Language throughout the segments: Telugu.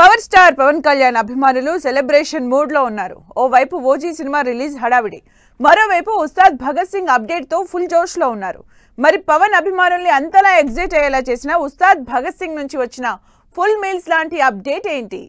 పవర్ స్టార్ పవన్ కళ్యాణ్ అభిమానులు సెలబ్రేషన్ మూడ్ లో ఉన్నారు. ఓవైపు ఓజీ సినిమా రిలీజ్ హడావిడి, మరోవైపు ఉస్తాద్ భగత్ సింగ్ అప్డేట్ తో ఫుల్ జోష్ లో ఉన్నారు. మరి పవన్ అభిమానుల్ని అంతలా ఎగ్జైట్ అయ్యేలా చేసిన ఉస్తాద్ భగత్ సింగ్ నుంచి వచ్చిన ఫుల్ మీల్స్ లాంటి అప్డేట్ ఏంటి?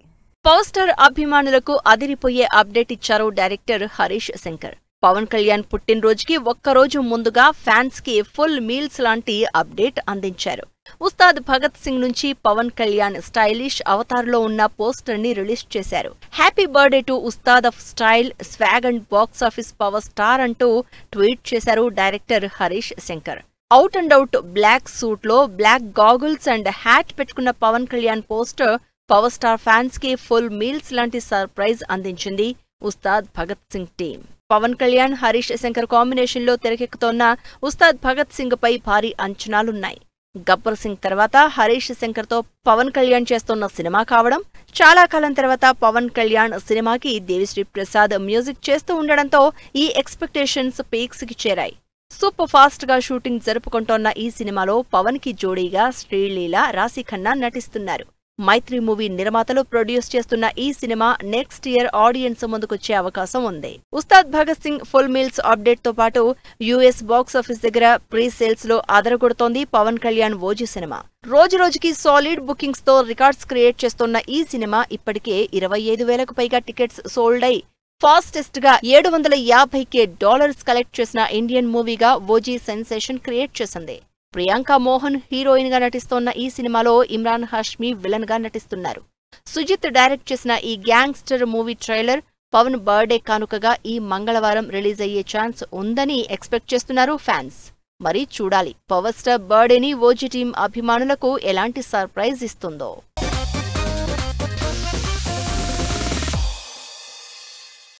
పవర్ స్టార్ అభిమానులకు అదిరిపోయే అప్డేట్ ఇచ్చారు డైరెక్టర్ హరీష్ శంకర్. పవన్ కళ్యాణ్ పుట్టినరోజుకి ఒక్కరోజు ముందుగా ఫ్యాన్స్ కి ఫుల్ మీల్స్ లాంటి అప్డేట్ అందించారు. ఉస్తాద్ భగత్ సింగ్ నుంచి పవన్ కళ్యాణ్ స్టైలిష్ అవతార్లో ఉన్న పోస్టర్ ని రిలీజ్ చేశారు. Happy birthday to Ustaad of style, swag and box office power star అంటూ ట్వీట్ చేశారు director Harish Shankar. Out and out black suit లో బ్లాక్ గాగుల్స్ అండ్ హ్యాట్ పెట్టుకున్న Pawan Kalyan poster power star fans కి ఫుల్ మీల్స్ లాంటి సర్ప్రైజ్ అందించింది ఉస్తాద్ భగత్ సింగ్ టీం. పవన్ కళ్యాణ్ హరీష్ శంకర్ కాంబినేషన్ లో తెరకెక్కుతోన్న ఉస్తాద్ భగత్ సింగ్ పై భారీ అంచనాలున్నాయి. గబ్బర్ సింగ్ తర్వాత హరీష్ శంకర్ తో పవన్ కళ్యాణ్ చేస్తున్న సినిమా కావడం, చాలా కాలం తర్వాత పవన్ కళ్యాణ్ సినిమాకి దేవిశ్రీ ప్రసాద్ మ్యూజిక్ చేస్తూ ఉండడంతో ఈ ఎక్స్పెక్టేషన్స్ పీక్స్ కి చేరాయి. సూపర్ ఫాస్ట్ గా షూటింగ్ జరుపుకుంటోన్న ఈ సినిమాలో పవన్ కి జోడీగా శ్రీలీల, రాశిఖన్నా నటిస్తున్నారు. మైత్రి మూవీ నిర్మాతలు ప్రొడ్యూస్ చేస్తున్న ఈ సినిమా నెక్స్ట్ ఇయర్ ఆడియన్స్ ముందుకొచ్చే అవకాశం ఉంది. Ustaad Bhagat Singh full meals update తో పాటు యుఎస్ బాక్స్ ఆఫీస్ దగ్గర ప్రీ సేల్స్ లో అదరగొడుతోంది పవన్ కళ్యాణ్ ఓజీ సినిమా. రోజు రోజుకి సాలిడ్ బుకింగ్స్ తో రికార్డ్స్ క్రియేట్ చేస్తున్న ఈ సినిమా ఇప్పటికే 25,000కు పైగా టికెట్స్ సోల్డ్ అయి ఫాస్టెస్ట్ గా $750K కలెక్ట్ చేసిన ఇండియన్ మూవీగా ఓజీ సెన్సేషన్ క్రియేట్ చేసింది. ప్రియాంక మోహన్ హీరోయిన్ గా నటిస్తోన్న ఈ సినిమాలో ఇమ్రాన్ హాష్మీ విలన్ గా నటిస్తున్నారు. సుజిత్ డైరెక్ట్ చేసిన ఈ gangster movie trailer Pawan birthday కానుకగా ఈ మంగళవారం రిలీజ్ అయ్యే ఛాన్స్ ఉందని ఎక్స్పెక్ట్ చేస్తున్నారు ఫ్యాన్స్. మరి చూడాలి పవర్ స్టార్ బర్త్డేని ఓజీ టీం అభిమానులకు ఎలాంటి సర్ప్రైజ్ ఇస్తుందో.